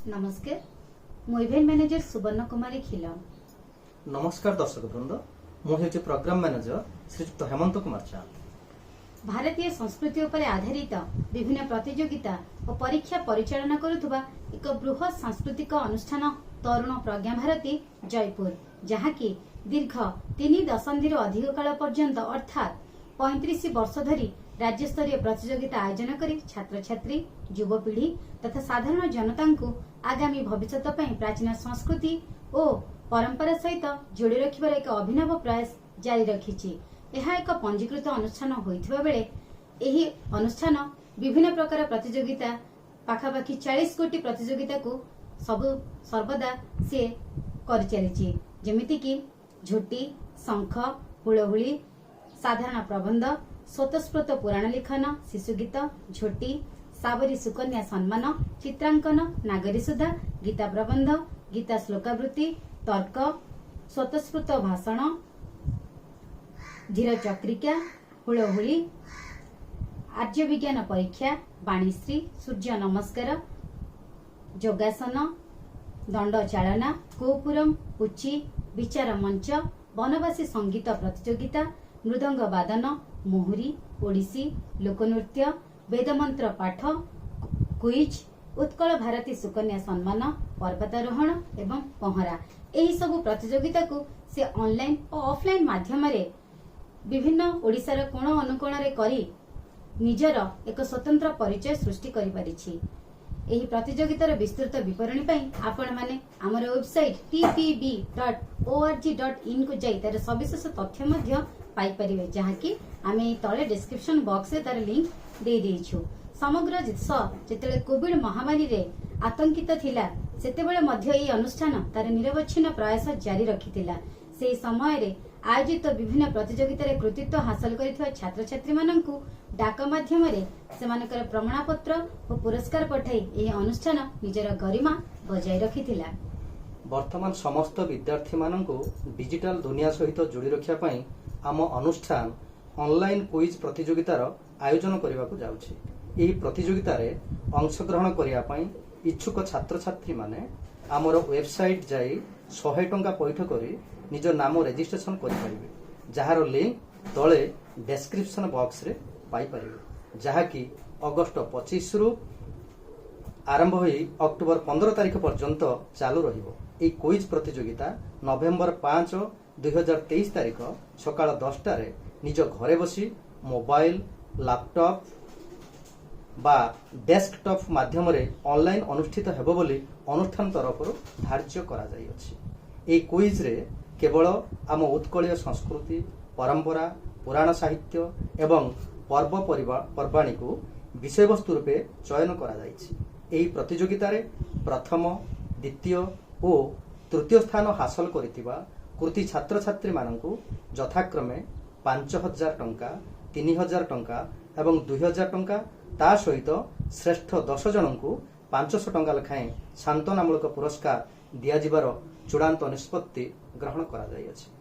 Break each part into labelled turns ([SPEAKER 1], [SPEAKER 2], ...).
[SPEAKER 1] नमस्कार मु event manager सुवर्ण कुमारी खिल।
[SPEAKER 2] नमस्कार दर्शक वृंद मुझे प्रोग्राम मैनेजर श्रीयुक्त हेमंत कुमार चा।
[SPEAKER 1] भारतीय संस्कृति उपर आधारित विभिन्न प्रतियोगिता और परीक्षा परिचालना करुवा एक बृहत सांस्कृतिक अनुष्ठान तरुण प्रज्ञा भारती जयपुर, जहाँकि दीर्घ 3 दशंधि अधिक काल पर्यंत अर्थात 35 वर्ष धरी राज्य स्तरीय प्रतियोगिता आयोजन करी छात्र छात्री युवपीढ़ी तथा साधारण जनता को आगामी भविष्य प्राचीन संस्कृति और परंपरा सहित जोड़ी रखिबार एक अभिनव प्रयास जारी रखिछि। यह एक पंजीकृत अनुष्ठान होइथिबा बेले एही अनुष्ठान विभिन्न प्रकार प्रतियोगिता पाखापाखि 40 कोटी प्रतियोगिता को सर्वदा से कर चलिछि, जेमिति कि झोटी, शंख, हुलहुली, साधारण प्रबंध, स्वतःस्फूर्त पुराण लिखन, शिशुगीत, झोटी, साबरी सुकन्या सम्मान, चित्रांकन, नागरी सुधा, गीता प्रबंध, गीता श्लोकावृत्ति, तर्क, स्वतःस्फूर्त भाषण, धीर चक्रिका, हुलहुली, आर्य विज्ञान परीक्षा, वाणीश्री, सूर्य नमस्कार, योगासन, दंड चालना, कोपुरम, पुची, विचार मंच, वनवासी संगीत प्रतियोगिता, मृदंग वादन, मोहरी, ओडिसी, लोकनृत्य, वेदमंत्र पाठ, क्विज, उत्कल भारती सुकन्या सम्मान, पर्वतारोहण एवं पहरा एही सब प्रतियोगिता को से ऑनलाइन और ऑफलाइन माध्यम रे विभिन्न ओडिशार कोण अनुकोण रे करी निजर एक स्वतंत्र परिचय सृष्टि करि परिछि। एही प्रतियोगितार विस्तृत विवरणी पई आपण माने हमर वेबसाइट tpb.org.in को जाई तार सविशेष तथ्य मध्य पाई परिवे, जहाँ कि आमे तळे डिस्क्रिप्शन बॉक्स रे तार लिंक दे देइछु। समग्र देश जेतेले कोविड महामारी रे आतंकित थिला सेतेबेले मध्य एही अनुष्ठान तार निरवच्छिन्न प्रयास जारी रखिथिला। सेही समय रे आयोजित विभिन्न प्रतियोगिता रे कृतित्व हासिल करिथिबा छात्र छात्री माननकु डाक माध्यम रे सेमानकर प्रमाणपत्र और पुरस्कार पठाई एही अनुष्ठान निजर गरिमा बजाय रखिथिला।
[SPEAKER 2] वर्तमान समस्त विद्यार्थी माननकु डिजिटल दुनिया सहित जोड़ी रखिया पई आम अनुष्ठान ऑनलाइन क्विज प्रतियोगितार आयोजन करने जाउछि। एही प्रतियोगिता रे अंशग्रहण करिया पई इच्छुक छात्र छात्री माने आमर वेबसाइट जाई 100 टंका पैठ करी निज नाम रजिस्ट्रेशन करि परिबे, जहार लिंक तळे डिस्क्रिप्शन बॉक्स रे पाई परिबे, जहा कि अगस्त 25 रु आरंभ होई अक्टोबर 15 तारिख पर्यंत चालू रहिबो। एही क्विज प्रतियोगिता नवेम्बर 5 2023 तारिख सकाळ 10टा रे निज घरे बसी मोबाइल, लैपटॉप बा डेस्कटॉप माध्यम रे ऑनलाइन अनुष्ठित हेबो बोली अनुष्ठान तरफ धार्य करा जाई अछि। ए क्विज रे केवल आम उत्कलीय संस्कृति, परंपरा, पुराण साहित्य एवं पर्व पर्वाणी को विषय वस्तु रूपे चयन करा जाइछि। एही प्रतियोगिता रे प्रथम, द्वितीय और तृतीय स्थान हासिल करितिबा कृति छात्र छात्री माननकु यथाक्रमे 5000 टंका, 3000 टंका एवं 2000 टंका, ता सहित श्रेष्ठ 10 जनकु 500 टंका लेखाएं शांतनामूलक पुरस्कार दिया जिबार चूड़ांत निष्पत्ति ग्रहण करा जाई अछि।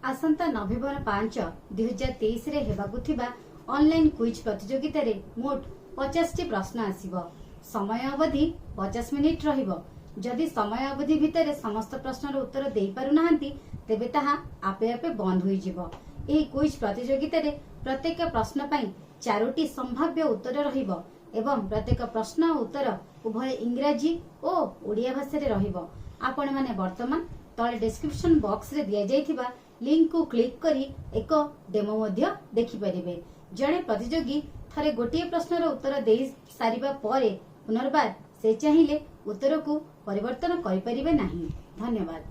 [SPEAKER 1] आसंता नवेम्बर 5 2023 रे हेबाकु थिबा ऑनलाइन क्विज प्रतियोगिता रे मोट 50 टी प्रश्न आसीबो। समय अवधि 50 मिनिट रहिबो। जदि समय अवधि भितर समस्त प्रश्नर उत्तर देई पारु नाहंती तेबे ताहा आपे आपे बंद होई जिवो। एही क्विज प्रतियोगिता रे प्रत्येक प्रश्न पई 4टी संभाव्य उत्तर रहिबो एवं प्रत्येक प्रश्न उत्तर उभय इंग्रजी और ओडिया भाषा रे रहिबो। आपण माने वर्तमान तळे डिस्क्रिप्शन बॉक्स रे दिया जाइथिबा लिंक को क्लिक करी एक डेमो मध्य देखि परिबे। जणे प्रतियोगी थरे गोटिए प्रश्नर उत्तर देई सारिबा परे पुनर्बार से चाहिले उत्तर को परिवर्तन करि परिबे नाही। धन्यवाद।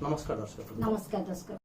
[SPEAKER 2] नमस्कार दर्शक।
[SPEAKER 1] नमस्कार दर्शक।